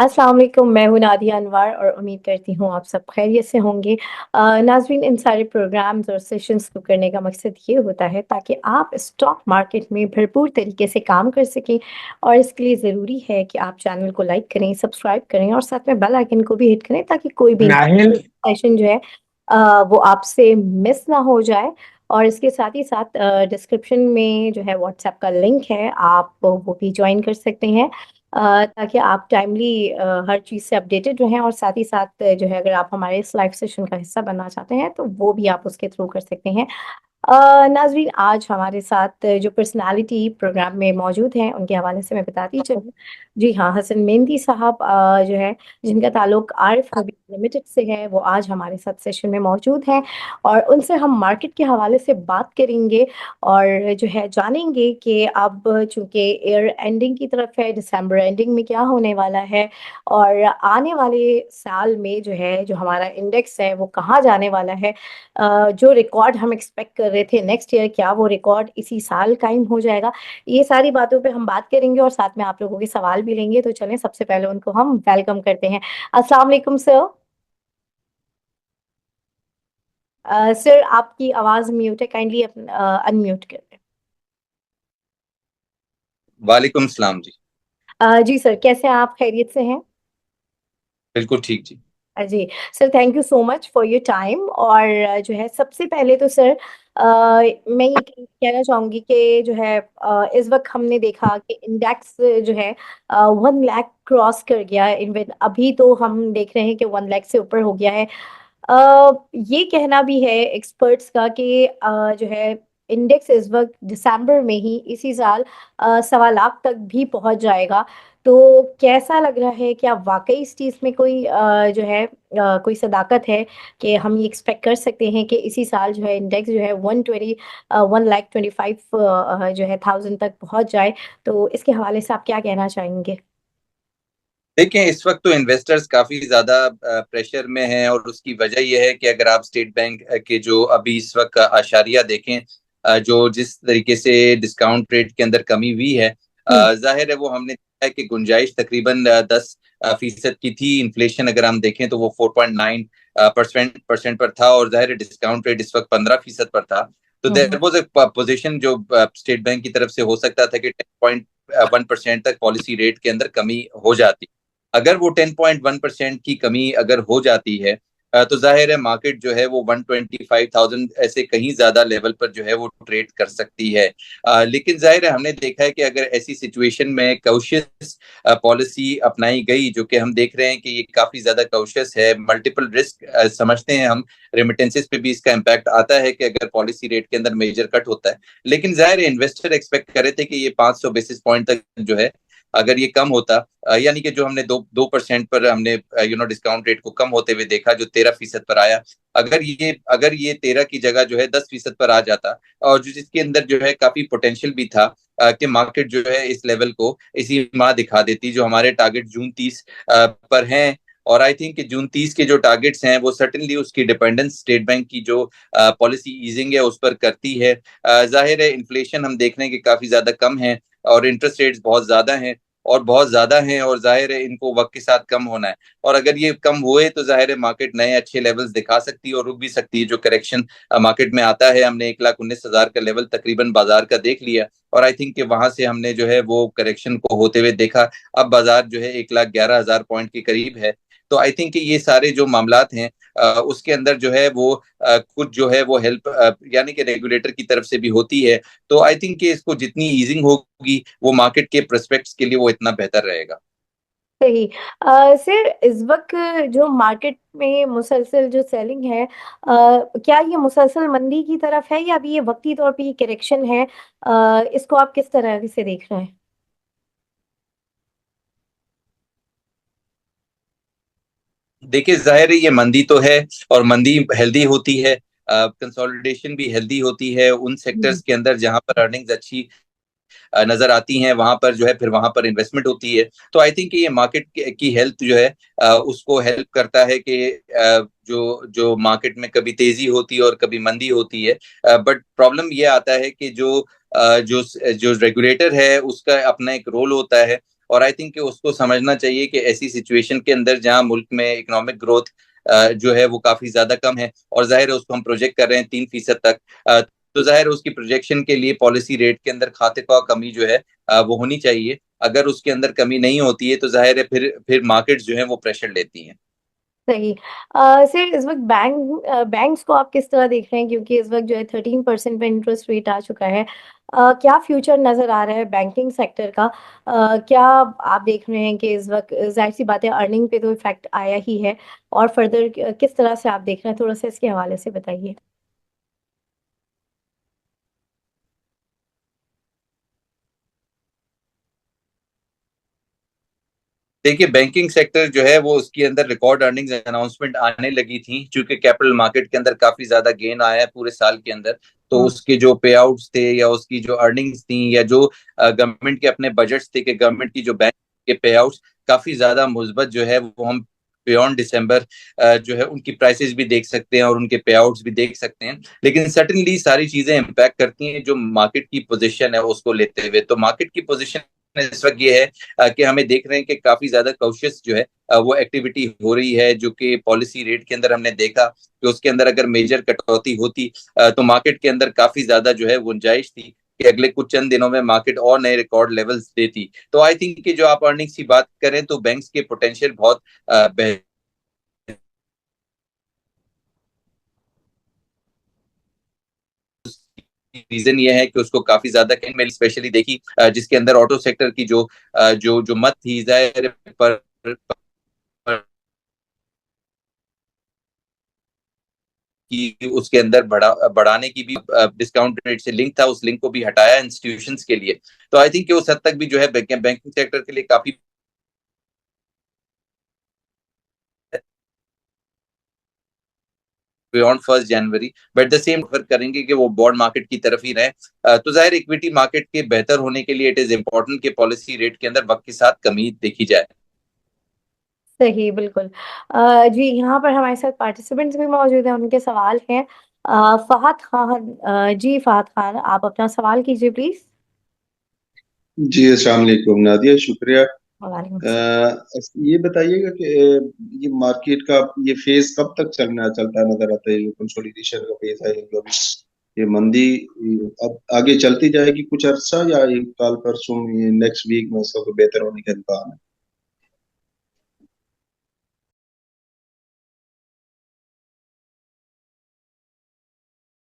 अस्सलाम वालेकुम। मैं हूँ नादिया अनवर और उम्मीद करती हूँ आप सब खैरियत से होंगे। नाज़रीन, इन सारे प्रोग्राम्स और सेशंस को करने का मकसद ये होता है ताकि आप स्टॉक मार्केट में भरपूर तरीके से काम कर सकें, और इसके लिए ज़रूरी है कि आप चैनल को लाइक करें, सब्सक्राइब करें और साथ में बेल आइकन को भी हिट करें ताकि कोई भी नाहिल। सेशन जो है वो आपसे मिस ना हो जाए। और इसके साथ ही साथ डिस्क्रिप्शन में जो है व्हाट्सएप का लिंक है, आप वो भी ज्वाइन कर सकते हैं ताकि आप टाइमली हर चीज़ से अपडेटेड रहें। और साथ ही साथ जो है, अगर आप हमारे इस लाइव सेशन का हिस्सा बनना चाहते हैं तो वो भी आप उसके थ्रू कर सकते हैं। नाजरीन, आज हमारे साथ जो पर्सनालिटी प्रोग्राम में मौजूद हैं उनके हवाले से मैं बताती चलूँ। जी हाँ, हसन मेहंदी साहब जो है, जिनका ताल्लुक आरिफ मोबाइल लिमिटेड से है, वो आज हमारे साथ सेशन में मौजूद हैं और उनसे हम मार्केट के हवाले से बात करेंगे और जो है जानेंगे कि अब चूंकि ईयर एंडिंग की तरफ है, दिसंबर एंडिंग में क्या होने वाला है और आने वाले साल में जो है, जो हमारा इंडेक्स है वो कहाँ जाने वाला है। जो रिकॉर्ड हम एक्सपेक्ट कर रहे थे नेक्स्ट ईयर, क्या वो रिकॉर्ड इसी साल कायम हो जाएगा। ये सारी बातों पे हम बात करेंगे और साथ में आप लोगों के सवाल भी लेंगे। तो चलें, सबसे पहले उनको हम वेलकम करते हैं। अस्सलाम वालेकुम सर। सर, आपकी आवाज़ म्यूट है, काइंडली अनम्यूट कर दें। वालेकुम सलाम जी। जी सर, कैसे हैं आप? खैरियत से हैं? बिल्कुल ठीक जी। जी sir, thank you so much for your time. और जो है, सबसे पहले तो सर मैं ये कहना चाहूँगी कि जो है इस वक्त हमने देखा कि इंडेक्स जो है 1 लाख क्रॉस कर गया। इवन अभी तो हम देख रहे हैं कि 1 लाख से ऊपर हो गया है। ये कहना भी है एक्सपर्ट्स का कि जो है इंडेक्स इस वक्त दिसंबर में ही इसी साल 1.25 लाख तक भी पहुंच जाएगा। तो कैसा लग रहा है? क्या वाकई इस चीज़ में कोई जो है कोई सदाकत है कि हम ये एक्सपेक्ट कर सकते हैं कि इसी साल जो है इंडेक्स जो है 1 लाख 25 जो है थाउजेंड तक पहुंच जाए? तो इसके हवाले से आप क्या कहना चाहेंगे? देखिए, इस वक्त तो इन्वेस्टर्स काफी ज्यादा प्रेशर में हैं और उसकी वजह यह है कि अगर आप स्टेट बैंक के जो अभी इस वक्त आशारिया देखें, जो जिस तरीके से डिस्काउंट रेट के अंदर कमी हुई है, हम्म। जाहिर है वो हमने देखा है कि गुंजाइश तकरीबन 10% की थी। इन्फ्लेशन अगर हम देखें तो वो 4.9% पर था और जाहिर है डिस्काउंट रेट इस वक्त 15% पर था। तो there hmm. Was a position जो स्टेट बैंक की तरफ से हो सकता था कि 10.1% तक पॉलिसी रेट के अंदर कमी हो जाती। अगर वो 10.1% की कमी अगर हो जाती है, तो जाहिर है मार्केट जो है वो 125,000 ऐसे कहीं ज्यादा लेवल पर जो है वो ट्रेड कर सकती है। लेकिन जाहिर है हमने देखा है कि अगर ऐसी सिचुएशन में कॉशियस पॉलिसी अपनाई गई, जो कि हम देख रहे हैं कि ये काफी ज्यादा कॉशियस है, मल्टीपल रिस्क समझते हैं हम। रेमिटेंसेस पे भी इसका इम्पैक्ट आता है कि अगर पॉलिसी रेट के अंदर मेजर कट होता है। लेकिन जाहिर है इन्वेस्टर एक्सपेक्ट कर रहे थे कि ये 500 बेसिस पॉइंट तक जो है अगर ये कम होता, यानी कि जो हमने 2% पर हमने डिस्काउंट रेट को कम होते हुए देखा, जो 13% पर आया। अगर ये 13 की जगह जो है 10% पर आ जाता, और जो जिसके अंदर जो है काफी पोटेंशियल भी था कि मार्केट जो है इस लेवल को इसी माह दिखा देती, जो हमारे टारगेट जून 30 पर हैं। और आई थिंक कि जून 30 के जो टारगेट्स हैं वो सर्टेनली उसकी डिपेंडेंस स्टेट बैंक की जो पॉलिसी ईजिंग है उस पर करती है। जाहिर है इन्फ्लेशन हम देख रहे हैं कि काफी ज्यादा कम है और इंटरेस्ट रेट्स बहुत ज्यादा हैं, और बहुत ज्यादा हैं, और जाहिर है इनको वक्त के साथ कम होना है। और अगर ये कम हुए तो जाहिर है मार्केट नए अच्छे लेवल्स दिखा सकती है और रुक भी सकती है। जो करेक्शन मार्केट में आता है, हमने 1,19,000 का लेवल तकरीबन बाजार का देख लिया, और आई थिंक कि वहां से हमने जो है वो करेक्शन को होते हुए देखा। अब बाजार जो है 1,11,000 पॉइंट के करीब है। तो आई थिंक कि ये सारे जो मामलात हैं उसके अंदर जो है वो कुछ जो है वो हेल्प यानी कि रेगुलेटर की तरफ से भी होती है। तो आई थिंक कि इसको जितनी ईजिंग होगी वो मार्केट के प्रोस्पेक्ट्स के लिए वो इतना बेहतर रहेगा। सही। सर, इस वक्त जो मार्केट में मुसलसल जो सेलिंग है, क्या ये मुसलसल मंदी की तरफ है या अभी ये वक्ती तौर पे ये करेक्शन है? इसको आप किस तरह से देख रहे हैं? देखिए, जाहिर है ये मंदी तो है, और मंदी हेल्दी होती है। कंसोलिडेशन भी हेल्दी होती है उन हम्म। सेक्टर्स के अंदर जहां पर अर्निंग्स अच्छी नजर आती हैं, वहां पर जो है फिर वहां पर इन्वेस्टमेंट होती है। तो आई थिंक ये मार्केट की हेल्थ जो है उसको हेल्प करता है कि जो जो मार्केट में कभी तेजी होती है और कभी मंदी होती है। बट प्रॉब्लम ये आता है कि जो जो रेगुलेटर है उसका अपना एक रोल होता है, और आई थिंक कि उसको समझना चाहिए कि ऐसी सिचुएशन के अंदर जहां मुल्क में इकोनॉमिक ग्रोथ जो है वो काफी ज्यादा कम है, और जाहिर है उसको हम प्रोजेक्ट कर रहे हैं 3% तक, तो जाहिर है उसकी प्रोजेक्शन के लिए पॉलिसी रेट के अंदर खाते का कमी जो है वो होनी चाहिए। अगर उसके अंदर कमी नहीं होती है तो जाहिर है फिर मार्केट्स जो है वो प्रेशर लेती हैं। सही। सर, इस वक्त बैंक्स को आप किस तरह देख रहे हैं, क्योंकि इस वक्त जो है 13% पे इंटरेस्ट रेट आ चुका है। क्या फ्यूचर नजर आ रहा है बैंकिंग सेक्टर का? क्या आप देख रहे हैं कि इस वक्त जाहिर सी बात है अर्निंग पे तो इफेक्ट आया ही है, और फर्दर किस तरह से आप देख रहे हैं, थोड़ा सा इसके हवाले से बताइए। देखिए, बैंकिंग सेक्टर जो है वो उसके अंदर रिकॉर्ड अर्निंग्स अनाउंसमेंट आने लगी थी, क्योंकि कैपिटल मार्केट के अंदर काफी ज्यादा गेन आया है पूरे साल के अंदर। तो हम्म। उसके जो पे आउट्स थे या उसकी जो अर्निंग्स थी या जो गवर्नमेंट के अपने बजट्स थे कि गवर्नमेंट की जो बैंक के पे आउट्स काफी ज्यादा मुस्बत जो है वो हम बियॉन्ड दिसंबर जो है उनकी प्राइसेस भी देख सकते हैं और उनके पे आउट्स भी देख सकते हैं। लेकिन सर्टनली सारी चीजें इम्पैक्ट करती हैं जो मार्केट की पोजीशन है उसको लेते हुए। तो मार्केट की पोजीशन इस वक्त ये है कि हमें देख रहे हैं कि काफी ज्यादा कॉशियस जो है वो एक्टिविटी हो रही है, जो कि पॉलिसी रेट के अंदर हमने देखा कि उसके अंदर अगर मेजर कटौती होती तो मार्केट के अंदर काफी ज्यादा जो है गुंजाइश थी कि अगले कुछ चंद दिनों में मार्केट और नए रिकॉर्ड लेवल्स देती। तो आई थिंक कि जो आप अर्निंग्स की बात करें तो बैंक्स के पोटेंशियल बहुत बेहतर। रीजन ये है कि उसको काफी ज्यादा कहीं मैंने स्पेशली देखी जिसके अंदर ऑटो सेक्टर की जो मत थी जाहिर है, पर कि उसके अंदर बढ़ाने की भी डिस्काउंट रेट से लिंक था, उस लिंक को भी हटाया इंस्टीट्यूशंस के लिए। तो आई थिंक कि उस हद तक भी जो है बैंकिंग सेक्टर के लिए काफी beyond 1 January, but the same prefer करेंगे कि वो बॉन्ड मार्केट की तरफ ही रहे। तो जाहिर इक्विटी मार्केट के बेहतर होने के लिए इट इज इम्पोर्टेंट कि पॉलिसी रेट के अंदर वक्त के साथ कमी देखी जाए। सही, बिल्कुल। जी, यहाँ पर हमारे साथ पार्टिसिपेंट्स भी मौजूद हैं, उनके सवाल हैं। फहद खान, जी फहद खान, आप अपना सवाल कीजिए प्लीज। जी अस्सलाम वालेकुम नादिया, शुक्रिया। वालेकुम सलाम। ये बताइएगा कि ये मार्केट का ये फेज कब तक चलता नजर आता है? ये कंसोलिडेशन का फेज है जो अभी ये मंदी अब आगे चलती जाएगी कुछ अरसा, या ये कल परसों ये नेक्स्ट वीक में सब बेहतर होने का इम्कान है?